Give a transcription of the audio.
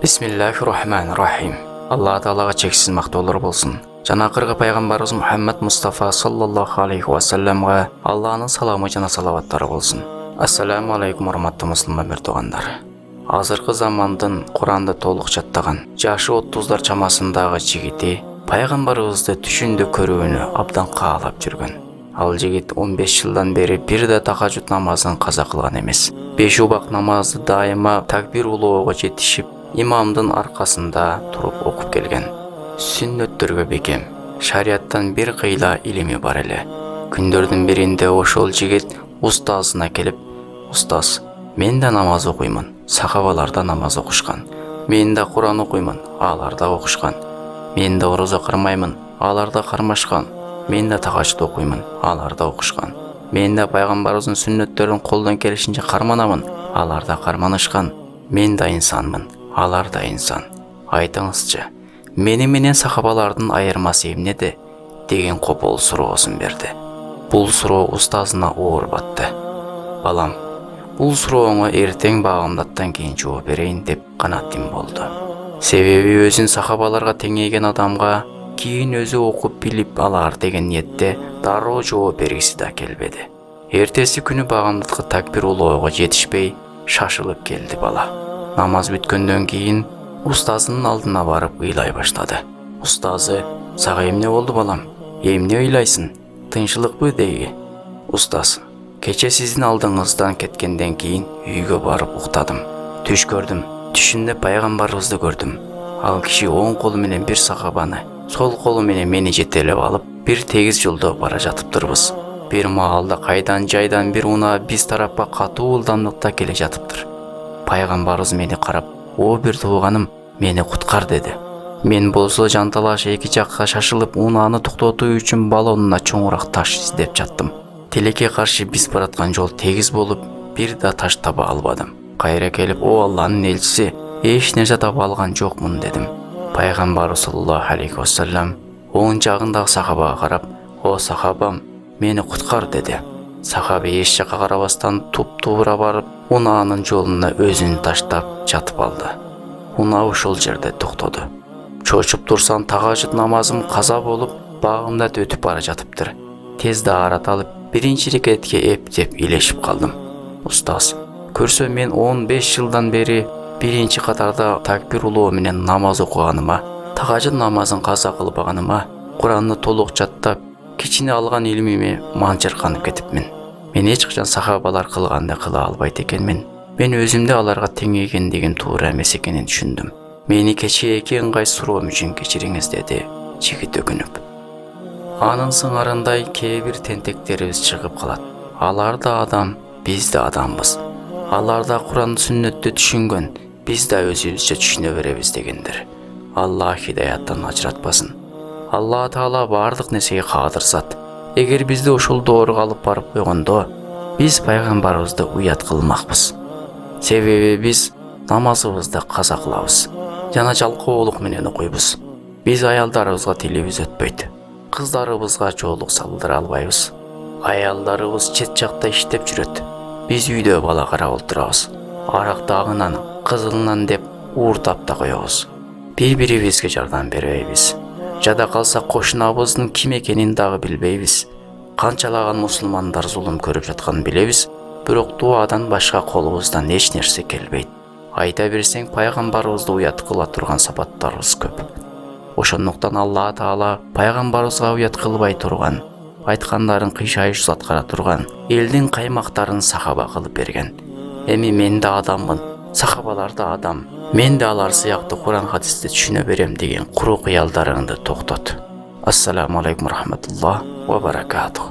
Бисмиллахир-рахманир-рахим. Алла Таалага чексиз мактоолор болсун. Жана акыркы пайгамбарыбыз Мухаммад Мустафа саллаллаху алейхи ва салламга Алланын саламы жана салаваттары болсун. Ассаламу алейкум урматтуу мусулман туугандар. Азыркы замандын Куранды толук жаттаган, жашы 30-дар чамасындагы жигити пайгамбарыбызды түшүндө көрүүнү абдан каалап жүргөн. Ал жигит 15 жылдан бери бир да тахажжуд намазын каза кылган эмес. 5 убак намазды дайыма такбир улоого жетишип, имамдын аркасында туруп окуп келген. Сүннөттөргө бекем, шарияттан бир кыйла илими бар эле. Күндөрдүн биринде ошол жигит устазына келип, "Устаз, мен да намаз окуймун, сахабалар да намаз окушкан. Мен да Куран окуймун, алар да окушкан. Мен да орозо кармаймын, алар да кармашкан. Мен да тахажжуд окуймун, алар да окушкан. Мен да пайгамбарыбыздын сүннөттөрүн колдон келишинче карманамын, алар да карманышкан. Мен да инсанмын, алар да инсан. Айтыңызчы, мени менен сахабалардын айырмасы эмнеде?" деген копол суроосун берди. Бул суроо устазына оор батты. "Балам, бул сурооңо эртең багымдаттан кийин жооп берейин" деп канаттим болду. Себеби өзүн сахабаларга теңейген адамга кийин өзү окуп билип алар деген ниетте дароо жооп бергиси да келбеди. Эртеси күнү багымдатка такбир улоого жетишпей шашылып келди бала. Намаз бүткөндөн кийин устазынын алдына барып ыйлай баштады. Устазы: "Сага эмне болду балам? Эмне ыйлайсың? Тынчылыкпы?" деги. "Устаз, кече сиздин алдыңыздан кеткенден кийин үйгө барып уктадым. Түш көрдүм. Түшүндө пайгамбарыбызды көрдүм. Ал киши оң колу менен бир сахабаны, сол колу менен мени жетелеп алып, бир тегиз жолдо бара жатыптырбыз. Бир маалда кайдан жайдан бир унаа биз тарапка катуу ылдамдыкта келе жатыптыр. Пайгамбарыбыз мени карап: 'О бир тууганым, мени куткар' деди. Мен болсо жанталаш эки жакка шашылып унааны токтотуу үчүн баллонуна чоңураак таш издеп жаттым. Тилекке каршы биз бараткан жол тегиз болуп, бир да таш таба албадым. Кайра келип: 'О Алланын элчиси, эч нерсе таба алган жокмун' дедим. Пайгамбарыбыз саллаллаху алейхи ва саллям оң жагындагы сахабага карап: 'О сахабам, мени куткар' деди. Сахаби эч жакка карабастан туп-туура барып, унаанын жолуна өзүн таштап жатып алды. Унаа ошол жерде токтоду. Чочуп турсам, тахажжуд намазым каза болуп, багымдат өтүп бара жатыптыр. Тезде арат алып, биринчи рекетке эптеп илешип калдым. Устаз, көрсө мен 15 жылдан бери биринчи катарда такбир улоо менен намаз окуганыма, тахажжуд намазын каза кылбаганыма, Куранны толук жаттап, кичине алган илимиме манчырканып кетипмин. Мен эч качан сахабалар кылганды кыла албайт экенмин. Мен өзүмдө аларга теңейгендигим туура эмес экенин түшүндүм. Мени кечээ эки ыңгай суроом үчүн кечириңиз" деди жигит өгүнүп. Анын сыңарындай кээ бир тентектерибиз чыгып калат. Алар да адам, биз да адамбыз. Алар да Куранды сүннөттү түшүнгөн, биз да өзүбүзчө түшүнө беребиз дегендир. Алла хидаяттан ажыратпасын. Алла Таала бардык нерсеге кадыр зат. Эгер бизди ошол доорго алып барып койгондо, биз пайгамбарыбызды уят кылмакпыз. Себеби биз намазыбызды каза кылабыз. Жана жалкоолук менен окуйбуз. Биз аялдарыбызга тилибиз өтпөйт. Кыздарыбызга жоолук салдыра албайбыз. Аялдарыбыз чет жакта иштеп жүрөт. Биз үйдө бала карап отурабыз. Арактагынан, кызылынан деп ууртап да коебуз. Бири-бирибизге жардам бербейбиз. Жада калса кошунабыздын ким экенин дагы билбейбиз. Канчалаган мусулмандар зулум көрүп жатканын билебиз, бирок дубадан башка колубуздан эч нерсе келбейт. Айта берсең, пайгамбарыбызды уят кыла турган сапаттарыбыз көп. Ошондуктан Алла Таала пайгамбарыбызга уят кылбай турган, айткандарын кыйшайышсыз аткара турган, элдин каймактарын сахаба кылып берген. Эми мен да адаммын, сахабалар да адам. Мен да алар сыяктуу Куран хадисти түшүнө берем деген куру кыялдарыңды токтот. Ассаламу алейкум рахматуллах ва баракатух.